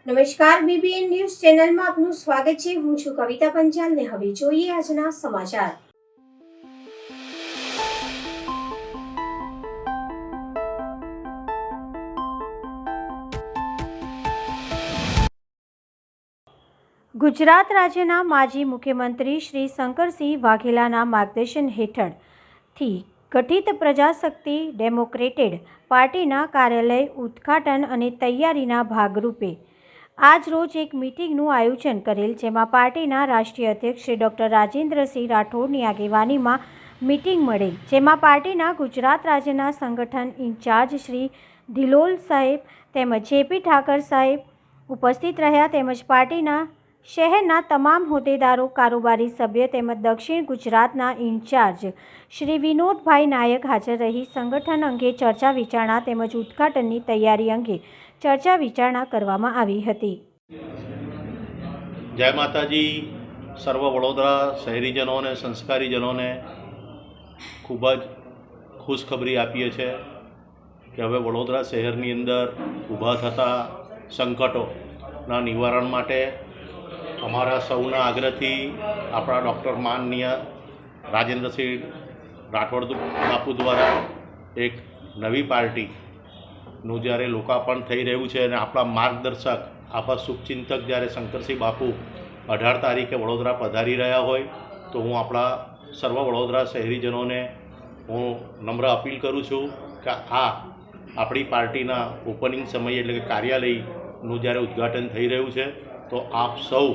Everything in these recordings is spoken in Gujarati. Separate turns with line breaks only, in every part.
નમસ્કાર, બીબીએન ન્યૂઝ ચેનલમાં આપનું સ્વાગત છે। હું છું કવિતા પંચાલ ને હવે જોઈએ આજના સમાચાર। ગુજરાત રાજ્યના માજી મુખ્યમંત્રી શ્રી શંકરસિંહ વાઘેલાના માર્ગદર્શન હેઠળથી ગઠિત પ્રજાશક્તિ ડેમોક્રેટેડ પાર્ટીના કાર્યાલય ઉદ્ઘાટન અને તૈયારીના ભાગરૂપે આજ રોજ એક મીટિંગનું આયોજન કરેલ, જેમાં પાર્ટીના રાષ્ટ્રીય અધ્યક્ષ શ્રી ડૉક્ટર રાજેન્દ્રસિંહ રાઠોડની આગેવાનીમાં મીટિંગ મળેલ, જેમાં પાર્ટીના ગુજરાત રાજ્યના સંગઠન ઇન્ચાર્જ શ્રી ધિલોલ સાહેબ તેમજ જેપી ઠાકર સાહેબ ઉપસ્થિત રહ્યા, તેમજ પાર્ટીના શહેરના તમામ હોદ્દેદારો, કારોબારી સભ્ય તેમજ દક્ષિણ ગુજરાતના ઇન્ચાર્જ શ્રી વિનોદભાઈ નાયક હાજર રહી સંગઠન અંગે ચર્ચા વિચારણા તેમજ ઉદ્ઘાટનની તૈયારી અંગે ચર્ચા વિચારણા કરવામાં આવી હતી।
જય માતાજી। સર્વ વડોદરા શહેરીજનોને, સંસ્કારીજનોને ખૂબ જ ખુશખબરી આપીએ છીએ કે હવે વડોદરા શહેરની અંદર ઊભા થતા સંકટોના નિવારણ માટે અમારા સૌના આગ્રહથી આપણા ડૉક્ટર માનનીય રાજેન્દ્રસિંહ રાઠોડ બાપુ દ્વારા એક નવી પાર્ટીનું જ્યારે લોકાર્પણ થઈ રહ્યું છે અને આપણા માર્ગદર્શક, આપણા શુભચિંતક જ્યારે શંકરસિંહ બાપુ 18 તારીખે વડોદરા પધારી રહ્યા હોય તો હું આપણા સર્વ વડોદરા શહેરીજનોને હું નમ્ર અપીલ કરું છું કે આ આપણી પાર્ટીના ઓપનિંગ સમયે એટલે કે કાર્યાલયનું જ્યારે ઉદ્ઘાટન થઈ રહ્યું છે તો આપ સૌ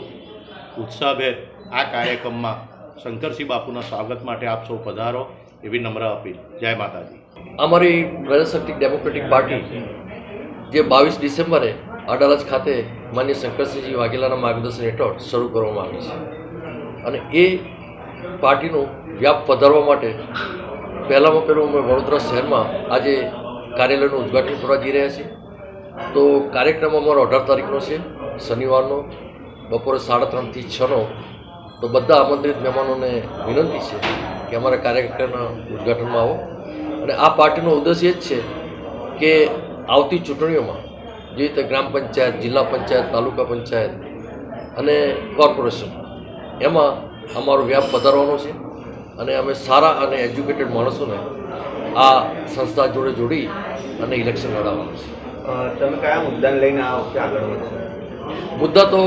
ઉત્સાહભેર આ કાર્યક્રમમાં શંકરસિંહ બાપુના સ્વાગત માટે આપ સૌ પધારો એવી નમ્ર અપીલ। જય માતાજી।
અમારી પ્રજાશક્તિ ડેમોક્રેટિક પાર્ટી જે 22 ડિસેમ્બરે અડાલજ ખાતે માન્ય શંકરસિંહજી વાઘેલાના માર્ગદર્શન હેઠળ શરૂ કરવામાં આવી છે અને એ પાર્ટીનું વ્યાપ વધારવા માટે પહેલાં અમે વડોદરા શહેરમાં આજે કાર્યાલયનું ઉદ્ઘાટન કરવા જઈ રહ્યા છીએ। તો કાર્યક્રમ અમારો 18 તારીખનો છે, શનિવારનો, બપોરે 3:30 થી 6નો। તો બધા આમંત્રિત મહેમાનોને વિનંતી છે કે અમારા કાર્યક્રમના ઉદ્ઘાટનમાં આવો અને આ પાર્ટીનો ઉદ્દેશ્ય એ જ છે કે આવતી ચૂંટણીઓમાં જે રીતે ગ્રામ પંચાયત, જિલ્લા પંચાયત, તાલુકા પંચાયત અને કોર્પોરેશન એમાં અમારો વ્યાપ વધારવાનો છે અને અમે સારા અને એજ્યુકેટેડ માણસોને આ સંસ્થા જોડે જોડી અને ઇલેક્શન લડાવવાનું છે।
તમે કયા મુદ્દાને લઈને આ વખતે આગળ વધશો?
મુદ્દા તો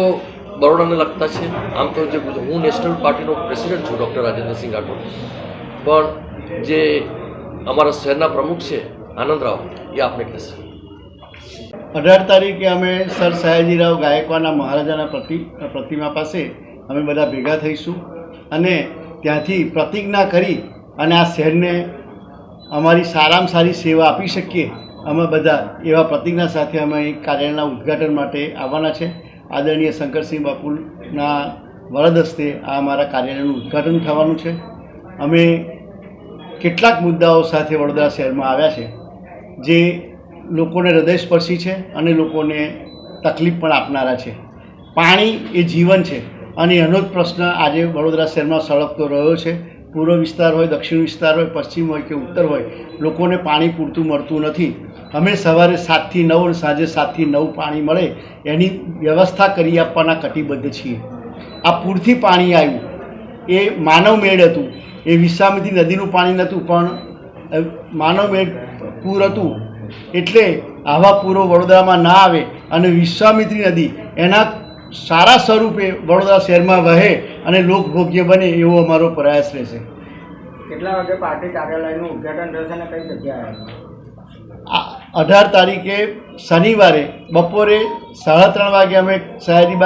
બરોડાને લગતા છે। આમ તો જે હું નેશનલ પાર્ટીનો પ્રેસિડેન્ટ છું ડૉક્ટર રાજેન્દ્રસિંહ રાઠોડ, પણ જે અમારા શહેરના પ્રમુખ છે આનંદરાવ, એ આપને કહેશે।
18 તારીખે અમે સર સયાજીરાવ ગાયકવાડના મહારાજાના પ્રતિમા પાસે અમે બધા ભેગા થઈશું અને ત્યાંથી પ્રતિજ્ઞા કરી અને આ શહેરને અમારી સારામાં સારી સેવા આપી શકીએ અમે બધા એવા પ્રતિજ્ઞા સાથે અમે કાર્યાલયના ઉદ્ઘાટન માટે આવવાના છે। આદરણીય શંકરસિંહ બાપુના વરદ હસ્તે આ અમારા કાર્યાલયનું ઉદ્ઘાટન થવાનું છે। અમે કેટલાક મુદ્દાઓ સાથે વડોદરા શહેરમાં આવ્યા છે જે લોકોને હૃદયસ્પર્શી છે અને લોકોને તકલીફ પણ આપનારા છે। પાણી એ જીવન છે અને એનો જ પ્રશ્ન આજે વડોદરા શહેરમાં સળગતો રહ્યો છે। પૂર્વ વિસ્તાર હોય, દક્ષિણ વિસ્તાર હોય, પશ્ચિમ હોય કે ઉત્તર હોય, લોકોને પાણી પૂરતું મળતું નથી। અમે સવારે 7 થી 9 અને સાંજે 7 થી 9 પાણી મળે એની વ્યવસ્થા કરી આપવાના કટિબદ્ધ છીએ। આ પૂરથી પાણી આવ્યું એ માનવમેળ હતું, એ વિશ્વામિત્રી નદીનું પાણી નહોતું પણ માનવમેળ પૂર હતું। એટલે આવા પૂરો વડોદરામાં ના આવે અને વિશ્વામિત્રી નદી એના સારા સ્વરૂપે વડોદરા શહેરમાં વહે અને લોકભોગ્ય બને એવો અમારો પ્રયાસ રહેશે।
કેટલા વાગે પાર્ટી કાર્યાલયનું ઉદ્ઘાટન થશે અને કઈ જગ્યાએ?
18 તારીખે શનિવારે બપોરે 3:30 વાગે અમે સયાજી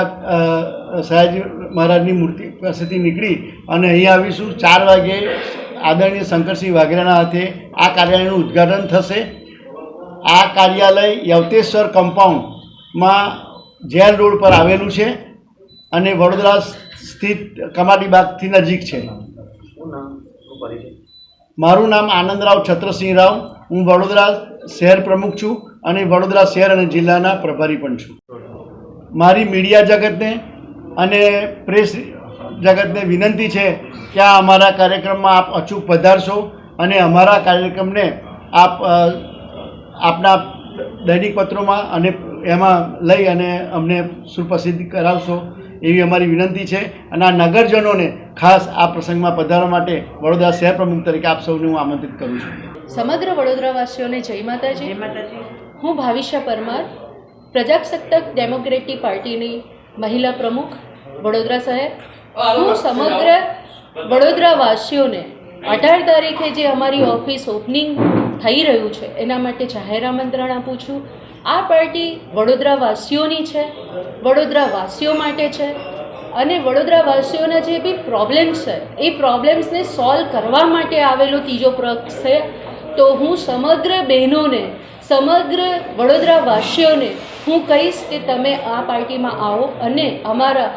મહારાજની મૂર્તિ પાસેથી નીકળી અને અહીંયા આવીશું। 4 વાગે આદરણીય શંકરસિંહ વાઘેલાના હાથે આ કાર્યાલયનું ઉદ્ઘાટન થશે। આ કાર્યાલય યવતેશ્વર કમ્પાઉન્ડમાં જેલ રોડ પર આવેલું છે અને વડોદરા સ્થિત કમાટીબાગથી નજીક છે। મારું નામ આનંદરાવ છત્રસિંહ રાવ, હું વડોદરા શહેર પ્રમુખ છું અને વડોદરા શહેર અને જિલ્લાના પ્રભારી પણ છું। મારી મીડિયા જગતને અને પ્રેસ જગતને વિનંતી છે કે આ અમારા કાર્યક્રમમાં આપ અચૂક પધારશો અને અમારા કાર્યક્રમને આપ આપના દૈનિક પત્રોમાં અને એમાં લઈ અને અમને સુપ્રસિદ્ધ કરાવશો એવી અમારી વિનંતી છે. અને આ નગરજનોને ખાસ આ પ્રસંગમાં પધારવા માટે વડોદરા શહેર પ્રમુખ તરીકે આપ સૌને હું આમંત્રિત કરું છું.
સમગ્ર વડોદરાવાસીઓને જય માતાજી. હું ભાવિશા પરમાર, પ્રજાસત્તાક ડેમોક્રેટિક પાર્ટીની મહિલા પ્રમુખ વડોદરા શહેર. હું સમગ્ર વડોદરાવાસીઓને 18 તારીખે જે અમારી ઓફિસ ઓપનિંગ થઈ રહ્યું છે એના માટે જાહેર આમંત્રણ આપું છું. આ પાર્ટી વડોદરાવાસીઓની છે, વડોદરાવાસીઓ માટે છે અને વડોદરાવાસીઓના જે બી પ્રોબ્લેમ્સ છે એ પ્રોબ્લેમ્સને સોલ્વ કરવા માટે આવેલો ત્રીજો પક્ષ છે. તો હું સમગ્ર બહેનોને, સમગ્ર વડોદરાવાસીઓને હું કહીશ કે તમે આ પાર્ટીમાં આવો અને અમારા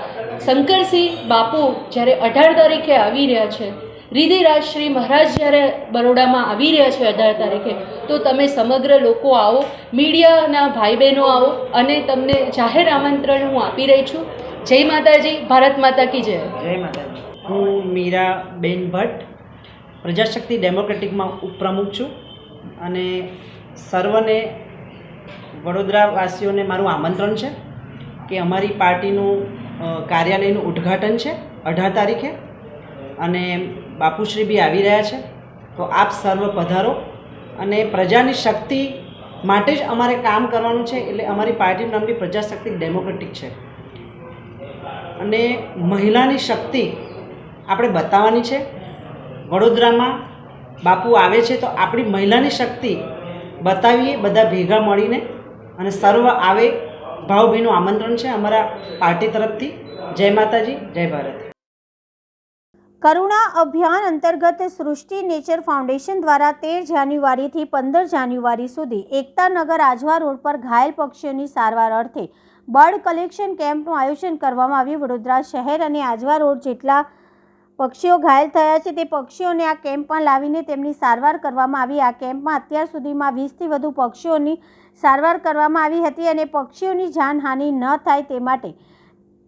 શંકરસિંહ બાપુ જ્યારે 18 તારીખે આવી રહ્યા છે, રિધિરાજ શ્રી મહારાજ જ્યારે બરોડામાં આવી રહ્યા છે 18 તારીખે, તો તમે સમગ્ર લોકો આવો, મીડિયાના ભાઈ બહેનો આવો અને તમને જાહેર આમંત્રણ હું આપી રહી છું. જય માતાજી, ભારત માતા કી જય.
જય માતાજી. હું મીરાબેન ભટ્ટ, પ્રજાશક્તિ ડેમોક્રેટિકમાં ઉપપ્રમુખ છું અને સર્વને વડોદરાવાસીઓને મારું આમંત્રણ છે કે અમારી પાર્ટીનું કાર્યાલયનું ઉદ્ઘાટન છે 18 તારીખે અને બાપુશ્રી બી આવી રહ્યા છે. તો આપ સર્વ પધારો અને પ્રજાની શક્તિ માટે જ અમારે કામ કરવાનું છે. એટલે અમારી પાર્ટીનું નામ બી પ્રજાશક્તિ ડેમોક્રેટિક છે અને મહિલાની શક્તિ આપણે બતાવવાની છે. વડોદરામાં બાપુ આવે છે તો આપણી મહિલાની શક્તિ બતાવીએ બધા ભેગા મળીને, અને સર્વ આવે. ભાવભીનું આમંત્રણ છે અમારા પાર્ટી તરફથી. જય માતાજી, જય ભારત.
કરુણા અભિયાન અંતર્ગત સૃષ્ટિ નેચર ફાઉન્ડેશન દ્વારા 13 જાન્યુઆરીથી 15 જાન્યુઆરી સુધી એકતાનગર આજવા રોડ પર ઘાયલ પક્ષીઓની સારવાર અર્થે બર્ડ કલેક્શન કેમ્પનું આયોજન કરવામાં આવ્યું. વડોદરા શહેર અને આજવા રોડ જેટલા પક્ષીઓ ઘાયલ થયા છે તે પક્ષીઓને આ કેમ્પમાં લાવીને તેમની સારવાર કરવામાં આવી. આ કેમ્પમાં અત્યાર સુધીમાં 20થી વધુ પક્ષીઓની સારવાર કરવામાં આવી હતી અને પક્ષીઓની જાનહાનિ ન થાય તે માટે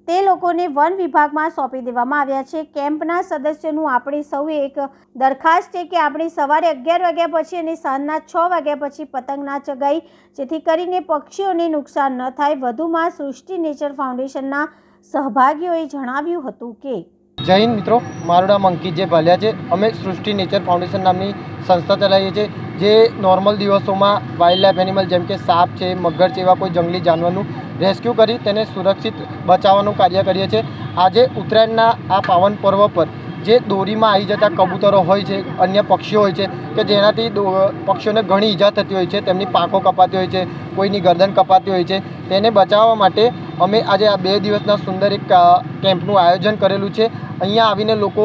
તે લોકોને વન વિભાગમાં સોંપી દેવામાં આવ્યા છે. કેમ્પના સદસ્યોનું આપણે સૌએ એક દરખાસ્ત છે કે આપણે સવારે 11 વાગ્યા પછી અને સાંજના 6 વાગ્યા પછી પતંગ ના ચગાવી, જેથી કરીને પક્ષીઓને નુકસાન ન થાય. વધુમાં સૃષ્ટિ નેચર ફાઉન્ડેશનના સહભાગીઓએ જણાવ્યું હતું કે
જય હિન્દ મિત્રો, મારું નામ અંકિત જે ભાલિયા છે. અમે સૃષ્ટિ નેચર ફાઉન્ડેશન નામની સંસ્થા ચલાવીએ છીએ જે નોર્મલ દિવસોમાં વાઇલ્ડ લાઈફ એનિમલ જેમ કે સાપ છે, મગર છે, એવા કોઈ જંગલી જાનવરનું રેસ્ક્યુ કરી તેને સુરક્ષિત બચાવવાનું કાર્ય કરીએ છીએ. આજે ઉત્તરાયણના આ પાવન પર્વ પર જે દોરીમાં આવી જતા કબૂતરો હોય છે, અન્ય પક્ષીઓ હોય છે કે જેનાથી પક્ષીઓને ઘણી ઈજા થતી હોય છે, તેમની પાંખો કપાતી હોય છે, કોઈની ગરદન કપાતી હોય છે, તેને બચાવવા માટે અમે આજે આ 2 દિવસના સુંદર એક કેમ્પનું આયોજન કરેલું છે. અહીંયા આવીને લોકો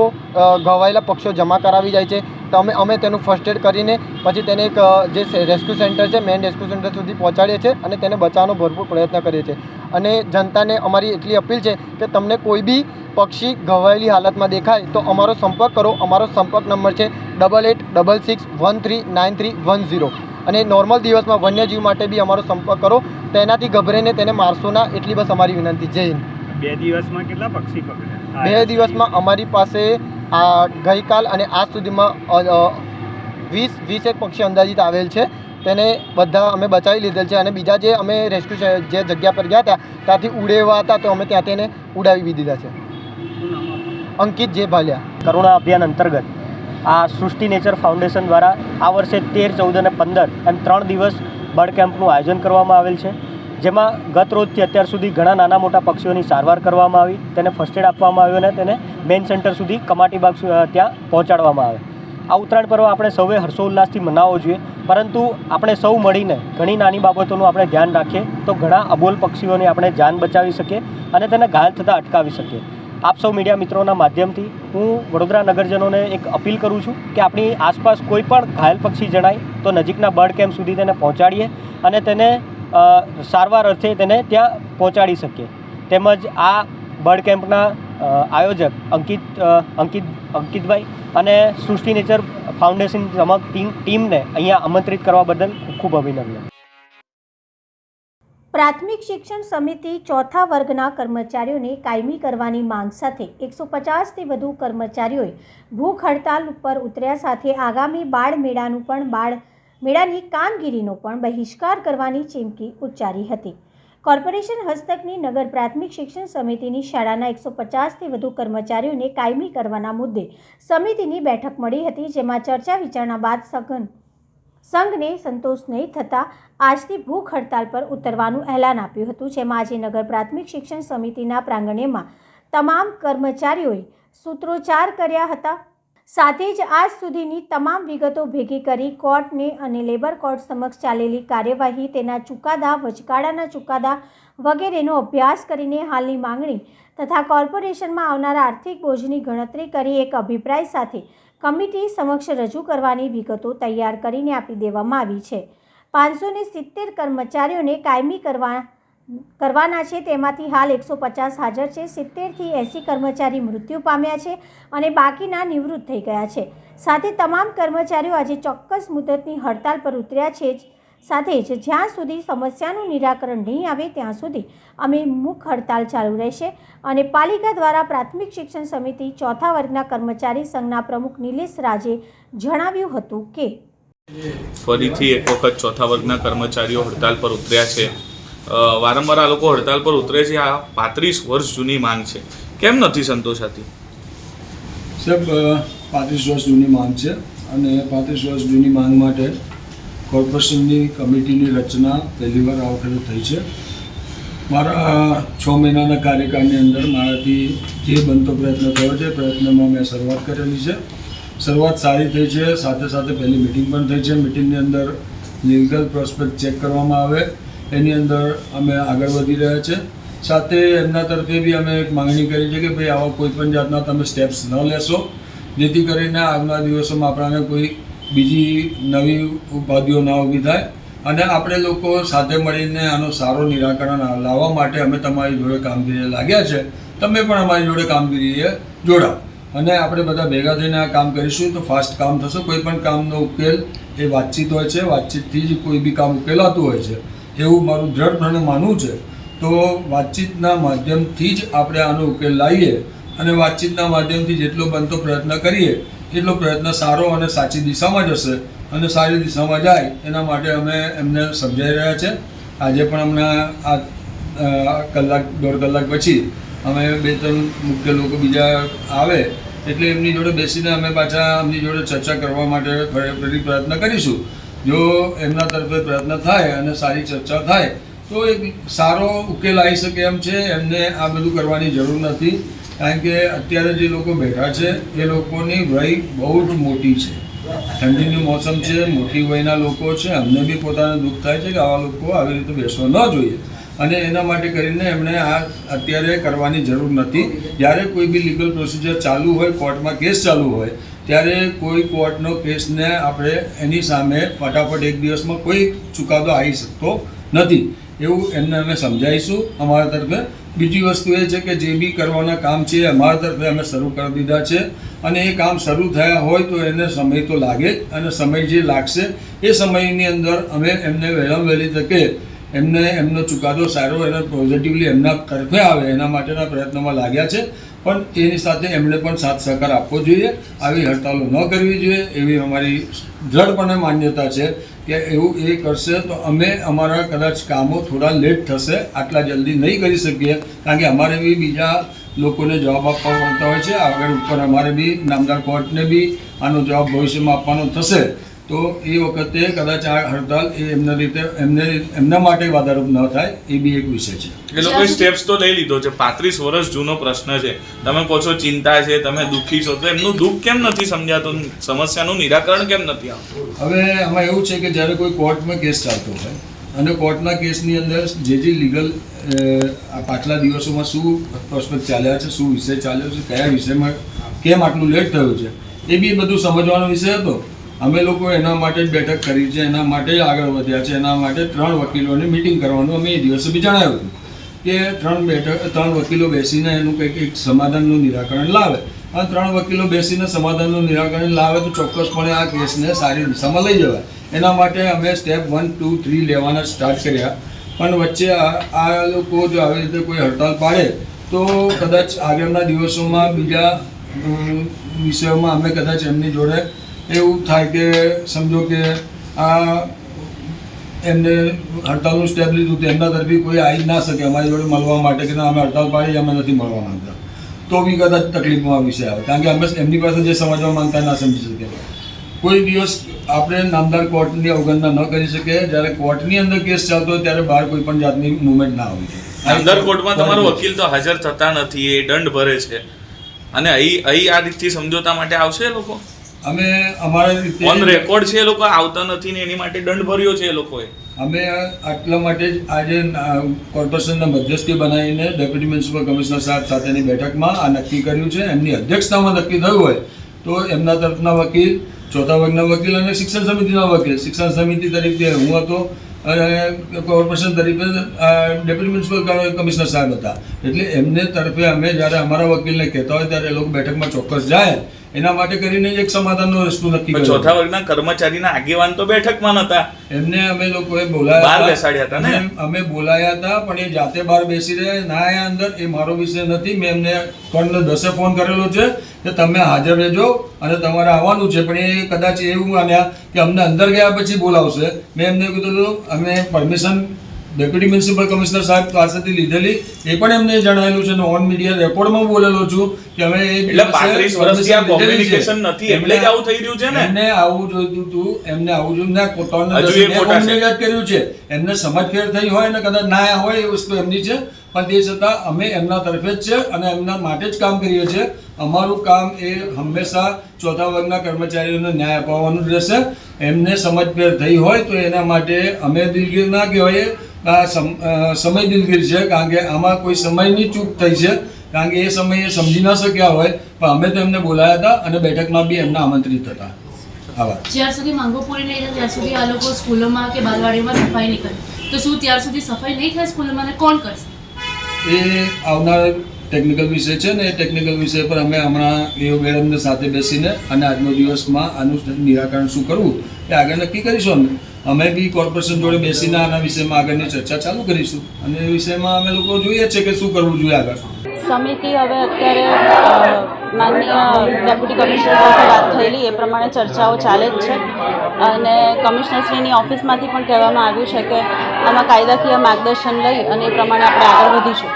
ઘવાયેલા પક્ષીઓ જમા કરાવી જાય છે. તો અમે તેનું ફર્સ્ટ એડ કરીને પછી તેને એક જે રેસ્ક્યુ સેન્ટર છે, મેઇન રેસ્ક્યુ સેન્ટર સુધી પહોંચાડીએ છીએ અને તેને બચાવવાનો ભરપૂર પ્રયત્ન કરીએ છીએ. અને જનતાને અમારી એટલી અપીલ છે કે તમને કોઈ બી પક્ષી ઘવાયેલી હાલતમાં દેખાય તો અમારો સંપર્ક કરો. અમારો સંપર્ક નંબર છે 8866139310. અને નોર્મલ દિવસમાં વન્યજીવ માટે બી અમારો સંપર્ક કરો. તેનાથી ગભરાઈને તેને મારશો ના, એટલી બસ અમારી વિનંતી. જય હિન્દ.
2 દિવસમાં કેટલા પક્ષી પકડ્યા?
2 દિવસમાં અમારી પાસે ગઈકાલ અને આજ સુધીમાં 20 પક્ષી અંદાજિત આવેલ છે. તેને બધા અમે બચાવી લીધેલ છે અને બીજા જે અમે રેસ્ક્યુ જે જગ્યા પર ગયા હતા ત્યાંથી ઉડે એવા હતા તો અમે ત્યાં તેને ઉડાવી બી દીધા છે. અંકિત જે ભાલિયા.
કરુણા અભિયાન અંતર્ગત આ સૃષ્ટિ નેચર ફાઉન્ડેશન દ્વારા આ વર્ષે 13, 14 અને 15 એમ 3 દિવસ બર્ડ કેમ્પનું આયોજન કરવામાં આવેલ છે. જેમાં ગત રોજથી અત્યાર સુધી ઘણા નાના મોટા પક્ષીઓની સારવાર કરવામાં આવી, તેને ફર્સ્ટ એડ આપવામાં આવ્યો અને તેને મેઇન સેન્ટર સુધી કમાટીબાગ ત્યાં પહોંચાડવામાં આવે. આ ઉત્તરાયણ પર્વ આપણે સૌએ હર્ષોલ્લાસથી મનાવવો જોઈએ, પરંતુ આપણે સૌ મળીને ઘણી નાની બાબતોનું આપણે ધ્યાન રાખીએ તો ઘણા અબોલ પક્ષીઓની આપણે જાન બચાવી શકીએ અને તેને ઘાયલ થતાં અટકાવી શકીએ. આપ સૌ મીડિયા મિત્રોના માધ્યમથી હું વડોદરા નગરજનોને એક અપીલ કરું છું કે આપણી આસપાસ કોઈ પણ ઘાયલ પક્ષી જણાય તો નજીકના બર્ડ કેમ્પ સુધી તેને પહોંચાડીએ અને તેને સારવાર અર્થે તેને ત્યાં પહોંચાડી શકીએ. તેમજ આ બર્ડ કેમ્પના આયોજક અંકિતભાઈ અને સૃષ્ટિ નેચર ફાઉન્ડેશન સમગ્ર ટીમને અહીંયા આમંત્રિત કરવા બદલ ખૂબ ખૂબ અભિનંદન.
પ્રાથમિક શિક્ષણ સમિતિ 4થા વર્ગના કર્મચારીઓને કાયમી કરવાની માંગ સાથે 150થી વધુ કર્મચારીઓએ ભૂખ હડતાલ ઉપર ઉતર્યા સાથે આગામી બાળ મેળાની કામગીરીનો પણ બહિષ્કાર કરવાની ચીમકી ઉચ્ચારી હતી. કોર્પોરેશન હસ્તકની નગર પ્રાથમિક શિક્ષણ સમિતિની શાળાના 150થી વધુ કર્મચારીઓને કાયમી કરવાના મુદ્દે સમિતિની બેઠક મળી હતી, જેમાં ચર્ચા વિચારણા બાદ સંઘને સંતોષ નહીં થતાં આજથી ભૂખ હડતાલ પર ઉતરવાનું એલાન આપ્યું હતું, જેમાં આજે નગર પ્રાથમિક શિક્ષણ સમિતિના પ્રાંગણમાં તમામ કર્મચારીઓએ સૂત્રોચ્ચાર કર્યા હતા. સાથે જ આજ સુધીની તમામ વિગતો ભેગી કરી કોર્ટને અને લેબર કોર્ટ સમક્ષ ચાલેલી કાર્યવાહી, તેના ચુકાદા, વચગાળાના ચુકાદા વગેરેનો અભ્યાસ કરીને હાલની માંગણી તથા કોર્પોરેશનમાં આવનારા આર્થિક બોજની ગણતરી કરી એક અભિપ્રાય સાથે કમિટી સમક્ષ રજૂ કરવાની વિગતો તૈયાર કરીને આપી દેવામાં આવી છે. 570 કર્મચારીઓને કાયમી કરવાના છે, તેમાંથી હાલ 150 હાજર છે. 70થી 80 કર્મચારી મૃત્યુ પામ્યા છે અને બાકીના નિવૃત્ત થઈ ગયા છે. સાથે તમામ કર્મચારીઓ આજે ચોક્કસ મુદતની હડતાલ પર ઉતર્યા છે. સાથે જ જ્યાં સુધી સમસ્યાનું નિરાકરણ નહીં આવે ત્યાં સુધી અમે મુખ હડતાલ ચાલુ રહેશે. અને પાલિકા દ્વારા પ્રાથમિક શિક્ષણ સમિતિ ચોથા વર્ગના કર્મચારી સંઘના પ્રમુખ નિલેશ રાજે જણાવ્યું હતું કે
ફરીથી એક વખત ચોથા વર્ગના કર્મચારીઓ હડતાલ પર ઉતર્યા છે. વારંવાર આ લોકો હડતાલ પર ઉતરે છે. આ 35 વર્ષ જૂની માંગ છે, કેમ નથી સંતોષાતી?
સાહેબ, 35 વર્ષ જૂની માંગ છે અને 35 વર્ષ જૂની માંગ માટે કોર્પોરેશનની કમિટીની રચના પહેલીવાર આ વખતે થઈ છે. મારા 6 મહિનાના કાર્યકાળની અંદર મારાથી જે બનતો પ્રયત્ન થયો છે, પ્રયત્નમાં મેં શરૂઆત કરેલી છે. શરૂઆત સારી થઈ છે. સાથે સાથે પહેલી મિટિંગ પણ થઈ છે. મિટિંગની અંદર લીગલ પ્રોસ્પેક્ટ ચેક કરવામાં આવે, એની અંદર અમે આગળ વધી રહ્યા છે. સાથે એમના તરફે બી અમે એક માંગણી કરી છે કે ભાઈ આવા કોઈ પણ જાતના તમે સ્ટેપ્સ ન લેશો, જેથી કરીને આવનારા દિવસોમાં આપણાને કોઈ બીજી નવી ઉપાધિઓ ના ઊભી થાય. અને આપણે લોકો સાથે મળીને આનો સારો નિરાકરણ લાવવા માટે અમે તમારી જોડે કામગીરીએ લાગ્યા છે. તમે પણ અમારી જોડે કામગીરીએ જોડાઓ અને આપણે બધા ભેગા થઈને આ કામ કરીશું તો ફાસ્ટ કામ થશે. કોઈ પણ કામનો ઉકેલ એ વાતચીત હોય છે, વાતચીતથી જ કોઈ બી કામ ઉકેલાતું હોય છે એવું મારું દ્રઢપણે માનવું છે. તો વાતચીતના માધ્યમથી જ આપણે આનો ઉકેલ લાવીએ અને વાતચીતના માધ્યમથી જેટલો બનતો પ્રયત્ન કરીએ એટલો પ્રયત્ન સારો અને સાચી દિશામાં જશે અને સારી દિશામાં જાય એના માટે અમે એમને સમજાવી રહ્યા છે. આજે પણ હમણાં આ કલાક 1.5 કલાક પછી અમે 2-3 મુખ્ય લોકો બીજા આવે એટલે એમની જોડે બેસીને અમે પાછા એમની જોડે ચર્ચા કરવા માટે ફરી પ્રયત્ન કરીશું. જો એમના તરફે પ્રયત્ન થાય અને સારી ચર્ચા થાય તો એક સારો ઉકેલ આવી શકે એમ છે. એમને આ બધું કરવાની જરૂર નથી, કારણ કે અત્યારે જે લોકો બેઠા છે એ લોકોની વય બહુ જ મોટી છે. ઠંડીનું મોસમ છે, મોટી વયના લોકો છે. અમને બી પોતાને દુઃખ થાય છે કે આવા લોકો આવી રીતે બેસવા ન જોઈએ અને એના માટે કરીને એમણે આ અત્યારે કરવાની જરૂર નથી. જ્યારે કોઈ બી લીગલ પ્રોસિજર ચાલુ હોય, કોર્ટમાં કેસ ચાલુ હોય, ત્યારે કોઈ કોર્ટનો કેસને આપણે એની સામે ફટાફટ એક દિવસમાં કોઈ ચુકાદો આવી શકતો નથી. એવું એમને અમે સમજાવીશું અમારા તરફે. બીજી વસ્તુ એ છે કે જે બી કરવાના કામ છે અમારા તરફે અમે શરૂ કરી દીધા છે અને એ કામ શરૂ થયા હોય તો એને સમય તો લાગે જ અને સમય જે લાગશે એ સમયની અંદર અમે એમને વહેલામાં વહેલી તકે એમનો ચુકાદો સારો અને પોઝિટિવલી એમના તરફે આવે એના માટેના પ્રયત્નોમાં લાગ્યા છે. પણ તેની સાથે એમણે પણ સાથ સહકાર આપવો જોઈએ. આવી હડતાલો ન કરવી જોઈએ એવી અમારી દ્રઢપણે માન્યતા છે કે એવું એ કરશે તો અમે અમારા કદાચ કામો થોડા લેટ થશે, આટલા જલ્દી નહીં કરી શકીએ, કારણ કે અમારે બી બીજા લોકોને જવાબ આપવા પડતા હોય છે. આગળ ઉપર અમારે બી નામદાર કોર્ટને બી આનો જવાબ ભવિષ્યમાં આપવાનો થશે. તો એ વખતે કદાચ આ હડતાલ એ એમના રીતે એમના માટે વાધારૂપ ન થાય એ બી એક વિષય છે.
એ લોકોએ સ્ટેપ્સ તો લઈ લીધો છે. 35 વર્ષ જૂનો પ્રશ્ન છે. તમે કહો છો ચિંતા છે, તમે દુઃખી છો, તો એમનું દુઃખ કેમ નથી સમજાતું? સમસ્યાનું નિરાકરણ કેમ નથી આવતું?
હવે આમાં એવું છે કે જ્યારે કોઈ કોર્ટમાં કેસ ચાલતો હોય અને કોર્ટના કેસની અંદર જે લીગલ પાછલા દિવસોમાં શું પ્રોસ્પેક્ટ ચાલ્યા છે, શું વિષય ચાલ્યો છે, કયા વિષયમાં કેમ આટલું લેટ થયું છે, એ બી બધું સમજવાનો વિષય હતો. અમે લોકો એના માટે જ બેઠક કરી છે, એના માટે જ આગળ વધ્યા છે. એના માટે 3 વકીલોની મિટિંગ કરવાનું અમે એ દિવસે બી જણાવ્યું હતું કે 3 વકીલો બેસીને એનું કંઈક એક સમાધાનનું નિરાકરણ લાવે અને 3 વકીલો બેસીને સમાધાનનું નિરાકરણ લાવે તો ચોક્કસપણે આ કેસને સારી દિશામાં લઈ જવાય. એના માટે અમે સ્ટેપ 1, 2, 3 લેવાના સ્ટાર્ટ કર્યા. પણ વચ્ચે આ લોકો જો આવી રીતે કોઈ હડતાલ પાડે તો કદાચ આગળના દિવસોમાં બીજા વિષયોમાં અમે કદાચ એમની જોડે એવું થાય કે સમજો કે આ એમને હડતાલનું સ્ટેપ લીધું તો એમના તરફી કોઈ આવી જ ના શકે અમારી જોડે મળવા માટે કે ના અમે હડતાલ પાડી અમે નથી મળવા માંગતા, તો બી કદાચ તકલીફમાં વિષય આવે, કારણ કે અમે એમની પાસે જે સમજવા માંગતા ના સમજી શકીએ. કોઈ દિવસ આપણે નામદાર કોર્ટની અવગણના ન કરી શકીએ. જ્યારે કોર્ટની અંદર કેસ ચાલતો હોય ત્યારે બહાર કોઈ પણ જાતની મુવમેન્ટ ના હોવી જોઈએ.
નામદાર કોર્ટમાં તમારો વકીલ તો હાજર થતા નથી, એ દંડ ભરે છે, અને અહીં આ રીતથી સમજોતા માટે આવશે એ લોકો?
અમે અમારા રીતે
ઓન રેકોર્ડ છે, એ લોકો આવતા નથી ને એની માટે દંડ ભર્યો છે એ લોકોએ.
અમે આટલા માટે જ આજે કોર્પોરેશનના મધ્યસ્થી બનાવીને ડેપ્યુટી મ્યુનિસિપલ કમિશનર સાહેબ સાથેની બેઠકમાં આ નક્કી કર્યું છે. એમની અધ્યક્ષતામાં નક્કી થયું હોય તો એમના તરફના વકીલ, ચોથા વર્ગના વકીલ અને શિક્ષણ સમિતિના વકીલ, શિક્ષણ સમિતિ તરીકે હું હતો અને કોર્પોરેશન તરીકે ડેપ્યુટી મ્યુનિસિપલ કમિશનર સાહેબ હતા. એટલે એમને તરફે અમે જ્યારે અમારા વકીલને કહેતા હોય ત્યારે એ લોકો બેઠકમાં ચોક્કસ જાય, એના માટે કરીને જ એક સમાધાનનો રસ્તો નક્કી કર્યો.
ચોથા વર્ગના કર્મચારીના આગેવાન તો બેઠકમાં નતા,
એમને અમે લોકોએ બોલાયા,
બહાર બેસાડ્યા હતા ને?
અમે બોલાયા હતા, પણ એ જાતે બહાર બેસી રહ્યા, ના આયા અંદર. એ મારો વિષય નથી. મેં એમને કોણને 10 ફોન કરેલો છે કે તમે હાજર રહેજો અને તમારે આવવાનું છે, પણ એ કદાચ એવું માન્યા કે અમને અંદર ગયા પછી બોલાવશે. મેં એમને કીધું અમે પરમિશન ડેપ્યુટી મ્યુનિસિપલ કમિશનર સાહેબ પાસેથી લીધેલી, એ પણ એમને જણાવેલું છે, ઓન મીડિયા રેકોર્ડમાં બોલેલો છું કે અમે
એટલે 35 વર્ષથી આ કોમ્યુનિકેશન નથી એટલે જ આવું થઈ રહ્યું છે ને.
એમને આવું જોઈતું હતું, એમને આવું જોયું ના કોમ્યુનિકેટ કર્યું છે. એમને સમજફેર થઈ હોય ને કદાચ ના હોય એ વસ્તુ એમની છે, પણ તે છતાં અમે એમના તરફે જ છે અને એમના માટે જ કામ કરીએ છીએ. અમારું કામ એ હંમેશા ચોથા વર્ગના કર્મચારીઓને ન્યાય અપાવવાનું જ રહેશે. એમને સમજફેર થઈ હોય તો એના માટે અમે દિલગીર ના કહેવાય, સમય દિલગીર છે, કારણ કે આમાં કોઈ સમયની ચૂક થઈ છે, કારણ કે એ સમયે સમજી ના શક્યા હોય, પણ અમે તો એમને બોલાયા હતા અને બેઠકમાં બી એમને આમંત્રિત હતા.
જ્યાર સુધી માંગો પૂરી નહીં થાય ત્યાં સુધી આ લોકો સ્કૂલોમાં કે બાલવાડીમાં સફાઈ નહીં કરે, તો શું ત્યાર સુધી સફાઈ નહીં થાય સ્કૂલોમાં ને કોણ કરશે?
એ આવનાર ટેકનિકલ વિષય છે ને, એ ટેકનિકલ વિષય પર અમે હમણાં એ મેડમને સાથે બેસીને અને આજનો દિવસમાં આનું નિરાકરણ શું કરવું એ આગળ નક્કી કરીશું. અમે બી કોર્પોરેશન જોડે બેસીને આના વિષયમાં આગળની ચર્ચા ચાલુ કરીશું અને એ વિષયમાં અમે લોકો જોઈએ છે કે શું કરવું જોઈએ આગળ.
સમિતિ હવે અત્યારે માનનીય ડેપ્યુટી કમિશનર સાથે વાત થયેલી એ પ્રમાણે ચર્ચાઓ ચાલે જ છે અને કમિશનરશ્રીની ઓફિસમાંથી પણ કહેવામાં આવ્યું છે કે આમાં કાયદાકીય માર્ગદર્શન લઈ અને એ પ્રમાણે આપણે આગળ વધીશું.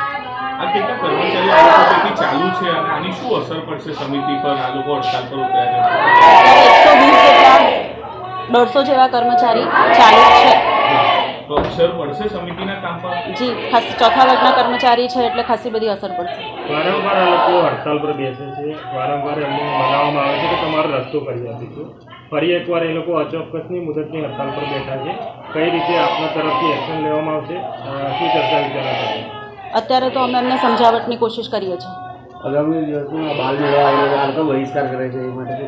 આ કેટલા કર્મચારીઓ ચાલુ છે અને આની શું અસર પડશે સમિતિ પર? આ લોકો હડતાલ પર ઉતર્યા છે.
120 જેટલા 150 જેવા કર્મચારી ચાલુ છે.
તો અસર પડશે સમિતિના કામ પર?
જી, ખાસ ચોથા વર્ગના કર્મચારી છે એટલે ખાસી બધી અસર પડશે.
વારંવાર આ લોકો હડતાલ પર બેસે છે, વારંવાર એમને મનાવવામાં આવે છે કે તમારો રસ્તો કરી આપીશું. ફરી એકવાર એ લોકો અચોક્કસની મુદતની હડતાલ પર બેઠા છે. કઈ રીતે આપના તરફથી એક્શન લેવામાં આવશે, શું ચર્ચા વિચારણા કરશે?
અત્યારે તો અમે એમને સમજાવટની કોશિશ કરીએ છીએ.
આગામી દિવસમાં બાલ મેળા આવીને આ લોકો બહિષ્કાર કરે છે, એ માટે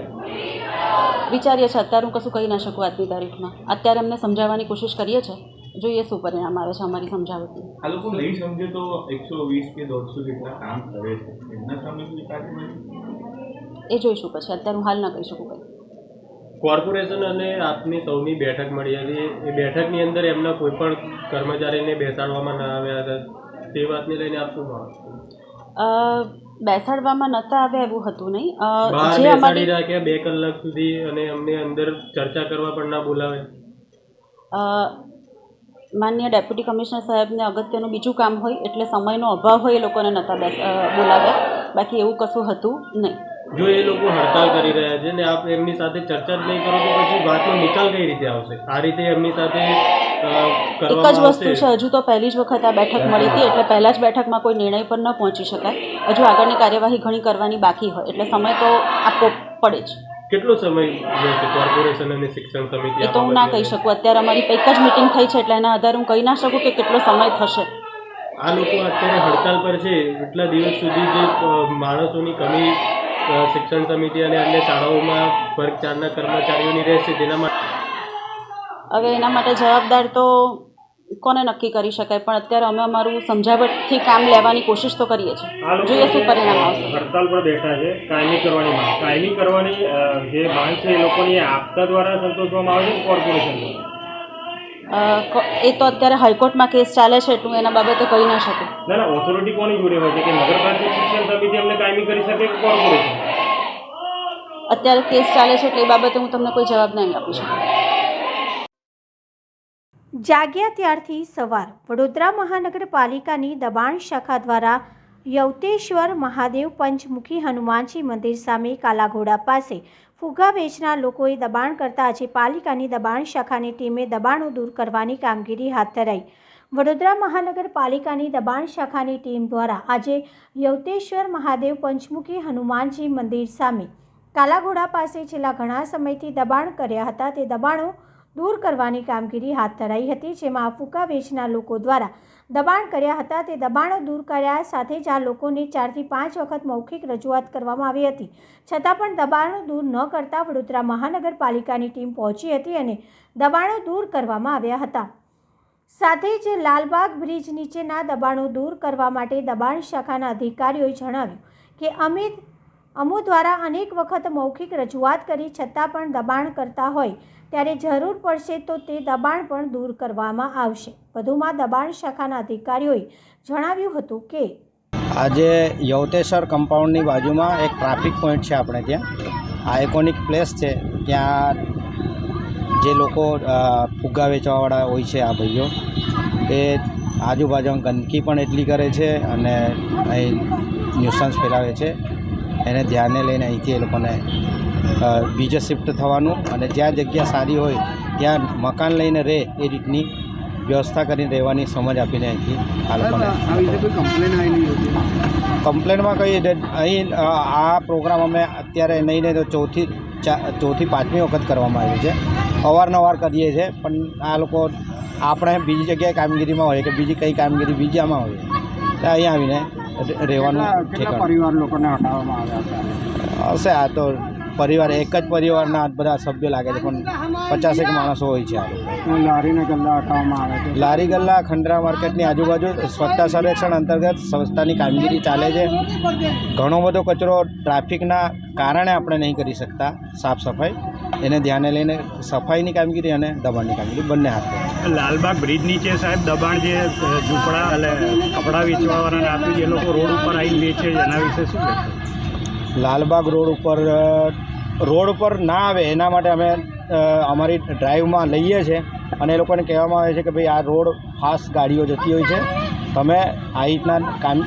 વિચારીએ છીએ. અત્યારે હું કશું કહી ના શકું આજની તારીખમાં. અત્યારે એમને સમજાવવાની કોશિશ કરીએ છીએ, જોઈએ શું પરિણામ આવે છે અમારી સમજાવટનું.
આ લોકો નહીં સમજે તો 120 કે 150 જેટલા કામ કરે છે, એમના સામે
એ જોઈશું પછી. અત્યારે હું હાલ ના કહી શકું કંઈ.
કોર્પોરેશન અને આપની સૌની બેઠક મળી હતી, એ બેઠકની અંદર એમના કોઈ પણ કર્મચારીને બેસાડવામાં ના આવ્યા હતા, તે વાતને લઈને આપ શું માનો?
બેસાડવામાં નહોતા આવ્યા એવું હતું નહીં.
બહાર બેસાડી રાખ્યા 2 કલાક સુધી અને અમને અંદર ચર્ચા કરવા પણ ના બોલાવે.
માનનીય ડેપ્યુટી કમિશનર સાહેબને અગત્યનું બીજું કામ હોય એટલે સમયનો અભાવ હોય એ લોકોને નહોતા બોલાવ્યા, બાકી એવું કશું હતું નહીં.
જો એ લોકો હડતાલ કરી રહ્યા છે ને આપ એમની સાથે ચર્ચા જ નહીં કરો તો પછી વાતનો નિકાલ કઈ રીતે આવશે? આ રીતે એમની સાથે
એક જ વસ્તુ છે, હજુ તો પહેલી જ વખત આ બેઠક મળી હતી એટલે પહેલાં જ બેઠકમાં કોઈ નિર્ણય પર ન પહોંચી શકાય. હજુ આગળની કાર્યવાહી ઘણી કરવાની બાકી હોય એટલે સમય તો આપવો પડે જ.
કેટલો સમય લેશે કોર્પોરેશન અને શિક્ષણ સમિતિ?
એ તો હું ના કહી શકું. અત્યારે અમારી એક જ મિટિંગ થઈ છે એટલે એના આધારે હું કહી ના શકું કે કેટલો સમય થશે.
આ લોકો અત્યારે હડતાલ પર છે, એટલા દિવસ સુધી જે માણસોની કમી શિક્ષણ સમિતિ અને અન્ય શાળાઓમાં વર્ગ 4ના કર્મચારીઓની રહેશે, તેના માટે
હવે એના માટે જવાબદાર તો કોને નક્કી કરી શકાય, પણ અત્યારે અમે અમારું સમજાવટથી કામ લેવાની કોશિશ તો કરીએ છીએ. જોઈએ શું પરિણામ આવશે.
હડતાલ પર બેઠા છે કાયમી કરવાની માંગ. કાયમી કરવાની જે માંગ છે એ લોકોની આપતા દ્વારા સંતોષવામાં આવે છે કોર્પોરેશન દ્વારા?
એ તો અત્યારે હાઈકોર્ટમાં કેસ ચાલે છે એટલું એના બાબતે કહી ના શકું.
ના ના, ઓથોરિટી કોની જોડે હોય છે કે નગરપાલિકા શિક્ષણ સમિતિ અમને કાયમી કરી શકે કે કોર્પોરેશન?
અત્યારે કેસ ચાલે છે એટલે એ બાબતે હું તમને કોઈ જવાબ નહીં આપી શકું.
જાગ્યા ત્યારથી સવાર વડોદરા મહાનગરપાલિકાની દબાણ શાખા દ્વારા યવતેશ્વર મહાદેવ પંચમુખી હનુમાનજી મંદિર સામે કાલાઘોડા પાસે ફુગ્ગા વેચનાર લોકોએ દબાણ કરતા આજે પાલિકાની દબાણ શાખાની ટીમે દબાણો દૂર કરવાની કામગીરી હાથ ધરાઈ. વડોદરા મહાનગરપાલિકાની દબાણ શાખાની ટીમ દ્વારા આજે યવતેશ્વર મહાદેવ પંચમુખી હનુમાનજી મંદિર સામે કાલાઘોડા પાસે છેલ્લા ઘણા સમયથી દબાણ કર્યા હતા તે દબાણો દૂર કરવાની કામગીરી હાથ ધરાઈ હતી, જેમાં ફુગ્ગા વેચનાર લોકો દ્વારા દબાણ કર્યા હતા તે દબાણો દૂર કર્યા સાથે જ આ લોકોને 4 થી 5 વખત મૌખિક રજૂઆત કરવામાં આવી હતી, છતાં પણ દબાણો દૂર ન કરતા વડોદરા મહાનગરપાલિકાની ટીમ પહોંચી હતી અને દબાણો દૂર કરવામાં આવ્યા હતા. સાથે જ લાલબાગ બ્રિજ નીચેના દબાણો દૂર કરવા માટે દબાણ શાખાના અધિકારીઓએ જણાવ્યું કે અમો દ્વારા અનેક વખત મૌખિક રજૂઆત કરી છતાં પણ દબાણ કરતા હોય ત્યારે જરૂર પડશે તો તે દબાણ પણ દૂર કરવામાં આવશે. વધુમાં દબાણ શાખાના અધિકારીઓએ જણાવ્યું હતું કે
આજે યવતેશ્વર કમ્પાઉન્ડની બાજુમાં એક ટ્રાફિક પોઈન્ટ છે, આપણે ત્યાં આઇકોનિક પ્લેસ છે, ત્યાં જે લોકો ફુગ્ગા વેચવાવાળા હોય છે આ ભાઈઓ એ આજુબાજુમાં ગંદકી પણ એટલી કરે છે અને અહીં ન્યુસન્સ ફેલાવે છે. એને ધ્યાને લઈને અહીંથી એ લોકોને બીજે શિફ્ટ થવાનું અને જ્યાં જગ્યા સારી હોય ત્યાં મકાન લઈને રહે એ રીતની વ્યવસ્થા કરીને રહેવાની સમજ આપીને અહીંથી આ લોકોને કમ્પ્લેનમાં કંઈ અહીં આ પ્રોગ્રામ અમે અત્યારે નહીં તો ચોથી પાંચમી વખત કરવામાં આવ્યું છે. અવારનવાર કરીએ છીએ પણ આ લોકો આપણે બીજી જગ્યાએ કામગીરીમાં હોય કે બીજી કંઈ કામગીરી બીજામાં હોય તો અહીંયા આવીને રહેવાનું
પરિવાર લોકોને હટાવવામાં આવ્યા
હશે. આ તો પરિવાર એક જ પરિવારના બધા સભ્યો લાગે છે પણ 50 માણસો હોય છે. આ
લારીને ગલ્લા હટાવવામાં આવે છે.
લારી ગલ્લા ખંડરા માર્કેટની આજુબાજુ સ્વચ્છતા સર્વેક્ષણ અંતર્ગત સંસ્થાની કામગીરી ચાલે છે. ઘણો બધો કચરો ટ્રાફિકના કારણે આપણે નહીં કરી શકતા સાફ સફાઈ, એને ધ્યાને લઈને સફાઈની કામગીરી અને દબાણની કામગીરી બંને હાથ ધરે.
લાલબાગ બ્રિજ નીચે સાહેબ દબાણ જે ઝૂંપડા એટલે કપડાં વેચવાવાળાને આપ્યું એ લોકો રોડ ઉપર આવીને વેચે છે, એના વિશે શું કહેશો?
લાલબાગ રોડ ઉપર ના આવે એના માટે અમે અમારી ડ્રાઈવમાં લઈએ છીએ અને એ લોકોને કહેવામાં આવે છે કે ભાઈ આ રોડ ફાસ્ટ ગાડીઓ જતી હોય છે, તમે આ રીતના કામ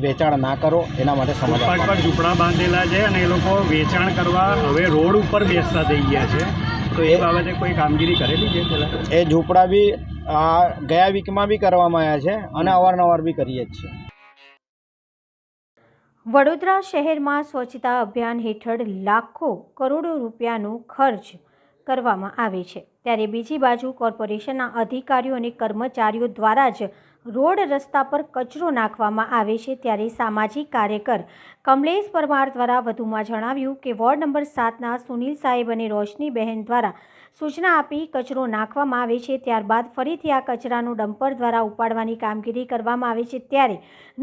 વેચાણ ના કરો, એના માટે સમજ
પર ઝૂંપડા બાંધેલા છે અને એ લોકો વેચાણ કરવા હવે રોડ ઉપર બેસતા થઈ ગયા છે, તો એ બાબતે કોઈ કામગીરી કરેલી છે પહેલાં?
એ ઝૂંપડા બી ગયા વીકમાં બી કરવામાં આવ્યા છે અને અવારનવાર બી કરીએ જ છીએ.
વડોદરા શહેરમાં સ્વચ્છતા અભિયાન હેઠળ લાખો કરોડો રૂપિયાનો ખર્ચ કરવામાં આવે છે, ત્યારે બીજી બાજુ કોર્પોરેશનના અધિકારીઓ અને કર્મચારીઓ દ્વારા જ રોડ રસ્તા પર કચરો નાખવામાં આવે છે. ત્યારે સામાજિક કાર્યકર કમલેશ પરમાર દ્વારા વધુમાં જણાવ્યું કે વોર્ડ નંબર 7ના સુનિલ સાહેબ અને રોશનીબહેન દ્વારા સૂચના આપી કચરો નાખવામાં આવે છે, ત્યારબાદ ફરીથી આ કચરાનું ડમ્પર દ્વારા ઉપાડવાની કામગીરી કરવામાં આવે છે. ત્યારે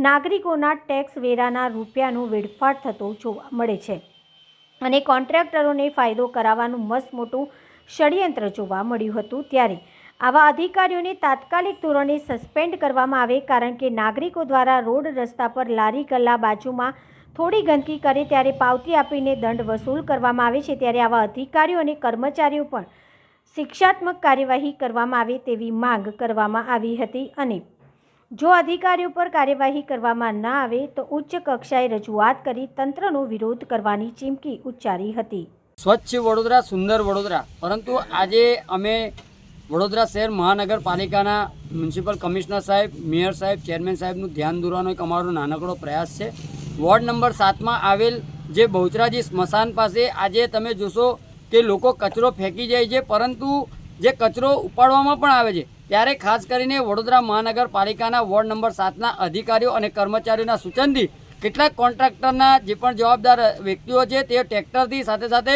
નાગરિકોના ટેક્સ વેરાના રૂપિયાનો વેડફાટ થતો જોવા મળે છે અને કોન્ટ્રાક્ટરોને ફાયદો કરાવવાનું મસ્ત મોટું ષડયંત્ર જોવા મળ્યું હતું. ત્યારે આવા અધિકારીઓને તાત્કાલિક ધોરણે સસ્પેન્ડ કરવામાં આવે, કારણ કે નાગરિકો દ્વારા રોડ રસ્તા પર લારી ગલ્લા બાજુમાં થોડી ગંદકી કરે ત્યારે પાવતી આપીને દંડ વસૂલ કરવામાં આવે છે. ત્યારે આવા અધિકારીઓ અને કર્મચારીઓ પણ શિક્ષાત્મક કાર્યવાહી કરવામાં આવે તેવી માંગ કરવામાં આવી હતી અને જો અધિકારીઓ પર કાર્યવાહી કરવામાં ના આવે તો ઉચ્ચ કક્ષાએ રજૂઆત કરી તંત્રનો વિરોધ કરવાની ચીમકી ઉચ્ચારી હતી.
સ્વચ્છ વડોદરા, સુંદર વડોદરા, પરંતુ આજે અમે વડોદરા શહેર મહાનગરપાલિકાના મ્યુનિસિપલ કમિશનર સાહેબ, મેયર સાહેબ, ચેરમેન સાહેબનું ધ્યાન દોરવાનો એક અમારો નાનકડો પ્રયાસ છે. વોર્ડ નંબર 7માં આવેલ જે બહુચરાજી સ્મશાન પાસે આજે તમે જોશો કે લોકો કચરો ફેંકી જાય છે, પરંતુ જે કચરો ઉપાડવામાં પણ આવે છે ત્યારે ખાસ કરીને વડોદરા મહાનગરપાલિકાના વોર્ડ નંબર 7ના અધિકારીઓ અને કર્મચારીઓના સૂચનથી કેટલાક કોન્ટ્રાક્ટરના જે પણ જવાબદાર વ્યક્તિઓ છે તે ટ્રેક્ટરથી સાથે સાથે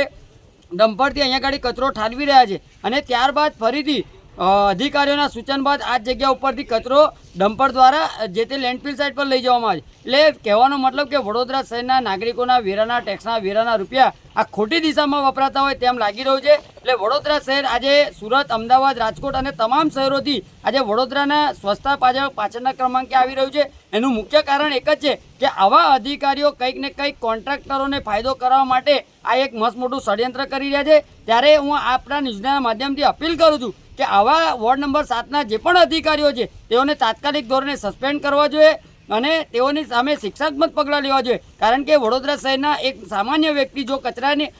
ડમ્પરથી અહીંયા ગાડી કચરો ઠાલવી રહ્યા છે અને ત્યારબાદ ફરીથી અધિકારીઓના સૂચન બાદ આ જગ્યા ઉપરથી કચરો ડમ્પર દ્વારા જે તે લેન્ડફિલ સાઇટ પર લઈ જવામાં આવે છે. એટલે કહેવાનો મતલબ કે વડોદરા શહેરના નાગરિકોના વેરાના ટેક્સના વેરાના રૂપિયા આ ખોટી દિશામાં વપરાતા હોય તેમ લાગી રહ્યું છે. એટલે વડોદરા શહેર આજે સુરત, અમદાવાદ, રાજકોટ અને તમામ શહેરોથી આજે વડોદરાના સ્વચ્છતા પાછળના ક્રમાંકે આવી રહ્યું છે. એનું મુખ્ય કારણ એક જ છે કે આવા અધિકારીઓ કંઈક ને કંઈક કોન્ટ્રાક્ટરોને ફાયદો કરવા માટે આ એક મસ્ત મોટું ષડયંત્ર કરી રહ્યા છે. ત્યારે હું આપણા ન્યૂઝના માધ્યમથી અપીલ કરું છું કે આવા વોર્ડ નંબર 7ના જે પણ અધિકારીઓ છે તેઓને તાત્કાલિક ધોરણે સસ્પેન્ડ કરવા જોઈએ અને તેઓની સામે શિક્ષાત્મક પગલાં લેવા જોઈએ. કારણ કે વડોદરા શહેરના એક સામાન્ય વ્યક્તિ જો કચરાની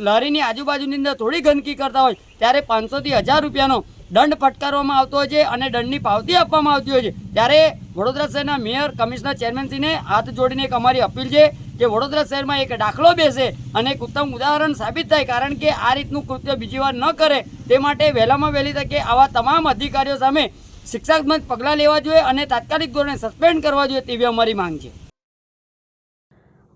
લારીની આજુબાજુની અંદર થોડી ગંદકી કરતા હોય ત્યારે 500 થી 1000 રૂપિયાનો દંડ ફટકારવામાં આવતો હોય છે અને દંડની પાવતી આપવામાં આવતી હોય છે. ત્યારે વડોદરા શહેરના મેયર, કમિશનર, ચેરમેનશ્રીને હાથ જોડીને એક અમારી અપીલ છે કે વડોદરા શહેરમાં એક દાખલો બેસે અને એક ઉત્તમ ઉદાહરણ સાબિત થાય. કારણ કે આ રીતનું કૃત્ય બીજી વાર ન કરે તે માટે વહેલામાં વહેલી તકે આવા તમામ અધિકારીઓ સામે શિક્ષાત્મક પગલાં લેવા જોઈએ અને તાત્કાલિક ધોરણે સસ્પેન્ડ કરવા જોઈએ તેવી અમારી માંગ છે.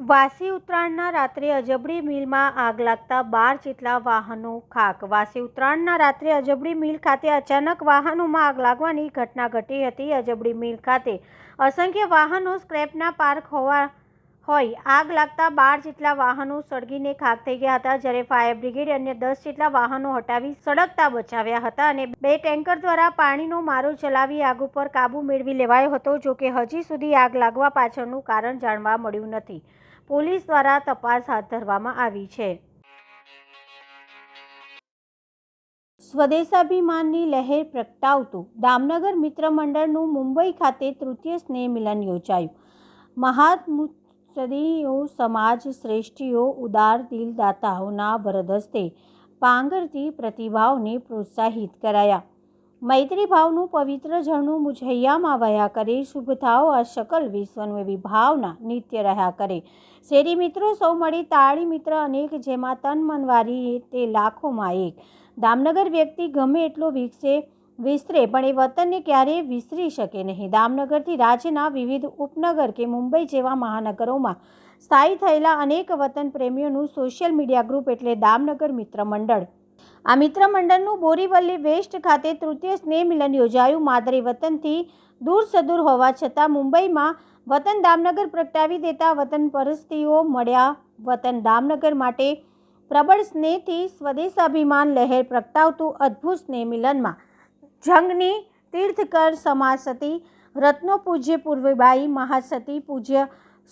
વાસી ઉત્તરાયણના રાત્રે અજબડી મિલમાં આગ લાગતા 12 જેટલા વાહનો ખાક. વાસી ઉત્તરાયણના રાત્રે અજબડી મિલ ખાતે અચાનક વાહનોમાં આગ લાગવાની ઘટના ઘટી હતી. અજબડી મિલ ખાતે અસંખ્ય વાહનો સ્ક્રેપના પાર્ક હોય આગ લાગતા 12 જેટલા વાહનો સળગીને ખાક થઈ ગયા હતા. જ્યારે ફાયર બ્રિગેડ અન્ય 10 જેટલા વાહનો હટાવી સળગતા બચાવ્યા હતા અને 2 ટેન્કર દ્વારા પાણીનો મારો ચલાવી આગ ઉપર કાબુ મેળવી લેવાયો હતો. જોકે હજી સુધી આગ લાગવા પાછળનું કારણ જાણવા મળ્યું નથી. પોલીસ દ્વારા તપાસ હાથ ધરવામાં આવી છે. સ્વદેશાભિમાનની લહેર પ્રગટાવતું દામનગર મિત્ર મંડળનું મુંબઈ ખાતે તૃતીય સ્નેહ મિલન યોજાયું. મહાત્મુત્સદીઓ, સમાજ શ્રેષ્ઠીઓ, ઉદાર દિલદાતાઓના વરદસ્તે પાંગરતી પ્રતિભાઓને પ્રોત્સાહિત કરાયા. મૈત્રી ભાવનું પવિત્ર ઝરણું મુજહૈયામાં વહ્યા કરે. શુભ થાઓ આ શકલ વિશ્વનું એવી ભાવના નિત્ય રહ્યા કરે. શેરી મિત્રો સૌ મળી તાળી મિત્ર અનેક, જેમાં તન મન વારી તે લાખોમાં એક. દામનગર વ્યક્તિ ગમે એટલો વિસ્તરે પણ એ વતનને ક્યારેય વિસરી શકે નહીં. દામનગરથી રાજ્યના વિવિધ ઉપનગર કે મુંબઈ જેવા મહાનગરોમાં સ્થાયી થયેલા અનેક વતન પ્રેમીઓનું સોશિયલ મીડિયા ગ્રુપ એટલે દામનગર મિત્ર મંડળ. આ મિત્ર મંડળનું બોરીવલી વેસ્ટ ખાતે તૃતીય સ્નેહ મિલન યોજાયું. માદરે વતનથી દૂર સદૂર હોવા છતાં મુંબઈમાં વતન દામનગર પ્રગટાવી દેતા વતન પરસ્તીઓ મળ્યા. વતન દામનગર માટે પ્રબળ સ્નેહથી સ્વદેશાભિમાન લહેર પ્રગટાવતું અદ્ભુત સ્નેહ મિલનમાં જંગની તીર્થકર સમાસતી રત્નો પૂજ્ય પૂર્વીબાઈ મહાસતી પૂજ્ય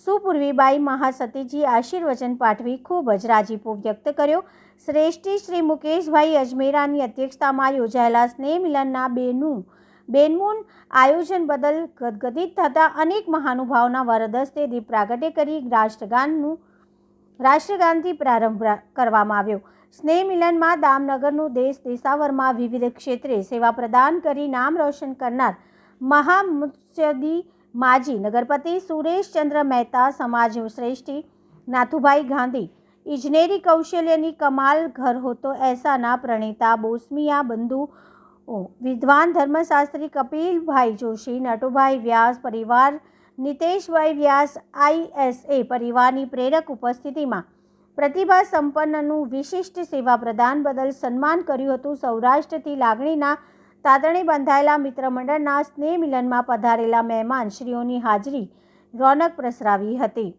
સુપૂર્વીબાઈ મહાસતીજી આશીર્વચન પાઠવી ખૂબ જ રાજીપો વ્યક્ત કર્યો. શ્રેષ્ઠી શ્રી મુકેશભાઈ અજમેરાની અધ્યક્ષતામાં યોજાયેલા સ્નેહ મિલનના બેનમૂન આયોજન બદલ ગદગદિત થતા અનેક મહાનુભાવોના વરદસ્તે દીપ પ્રાગટ્ય કરી રાષ્ટ્રગાનથી પ્રારંભ કરવામાં આવ્યો. સ્નેહ મિલનમાં દામનગરનું દેશ દેશાવરમાં વિવિધ ક્ષેત્રે સેવા પ્રદાન કરી નામ રોશન કરનાર મહામુત્સદી માજી નગરપતિ સુરેશચંદ્ર મહેતા, સમાજ શ્રેષ્ઠી નાથુભાઈ ગાંધી, ઇજનેરી કૌશલ્યની કમાલ ઘર હોતો એસાના પ્રણેતા બોસ્મિયા બંધુ, વિદ્વાન ધર્મશાસ્ત્રી કપિલભાઈ જોશી, નટુભાઈ વ્યાસ પરિવાર, નિતેશભાઈ વ્યાસ ISA પરિવારની પ્રેરક ઉપસ્થિતિમાં પ્રતિભા સંપન્નનું વિશિષ્ટ સેવા પ્રદાન બદલ સન્માન કર્યું હતું. સૌરાષ્ટ્રથી લાગણીના તાતણે બંધાયેલા મિત્ર મંડળના સ્નેહ મિલનમાં પધારેલા મહેમાન શ્રીઓની હાજરી રોનક પ્રસરાવી હતી.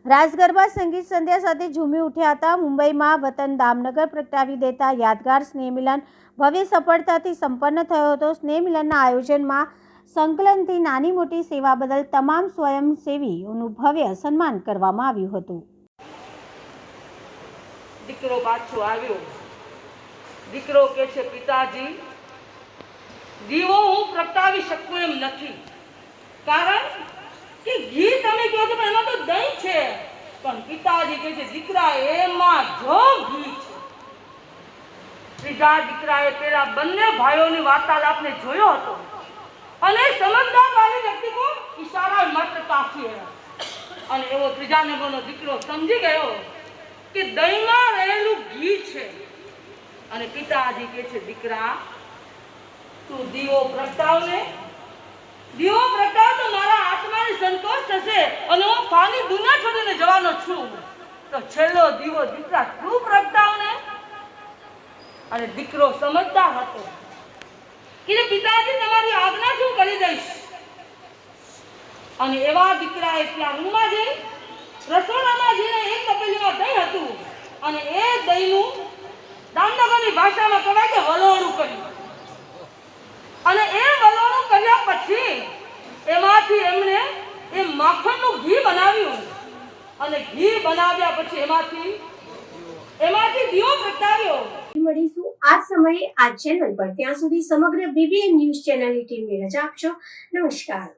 રાસ ગરબા સંગીત સંધ્યા સાથે ઝૂમી ઉઠ્યા હતા. મુંબઈમાં વતન દામનગર પ્રગટાવી દેતા યાદગાર સ્નેહ મિલન ભવ્ય સફળતાથી સંપન્ન થયો હતો. સ્નેહ મિલનના આયોજનમાં સંકલનથી નાની મોટી સેવા બદલ તમામ સ્વયંસેવીઓનું ભવ્ય સન્માન કરવામાં આવ્યું હતું.
દીકરો પાછો આવ્યો. દીકરો કે છે પિતાજી, દીવો હું પ્રગટાવી શકું એમ નથી, કારણ કે ઘી તમે કહો છો પણ એમાં તો દહીં છે. પણ પિતાજી કે છે દીકરા એમાં જો ઘી છે. ત્રીજા દીકરાએ પેલા બંને ભાઈઓની વાર્તાલાપને જોયો હતો અને સમજદાર વાલી વ્યક્તિ કો ઈશારા માત્ર કાફી હતા અને એવો ત્રીજા નંબરનો દીકરો સમજી ગયો કે દહીંમાં રહેલું ઘી છે. અને પિતાજી કે છે દીકરા તું દીવો પ્રગટાવને, દીવો પ્રગટાવ તો મારા આત્માને સંતોષ થશે અને હું ફાની દુનિયા છોડીને જવાનો છું. તો છેલ્લો દીવો દીકરા તું પ્રગટાવને. અને દીકરો સમજદાર હતો કે પિતાજી તમારી આજ્ઞા શું કરી દઈશ. અને એવા દીકરાએ ત્યાં રૂમમાં જઈ રસોડામાં જઈને એક તપેલીમાં દહીં હતું અને એ દહીંનું દામનગરની ભાષામાં કહેવાય કે વલોણું કર્યું. અને એ વલોણું કર્યા પછી એમાંથી એમણે એ માખણનું ઘી બનાવ્યું અને ઘી બનાવ્યા પછી એમાંથી દીવો પ્રગટાવ્યો.
મળીશું આ સમયે આ ચેનલ પર. ત્યાં સુધી સમગ્ર BBN ન્યૂઝ ચેનલની ટીમને રજા આપશો. નમસ્કાર.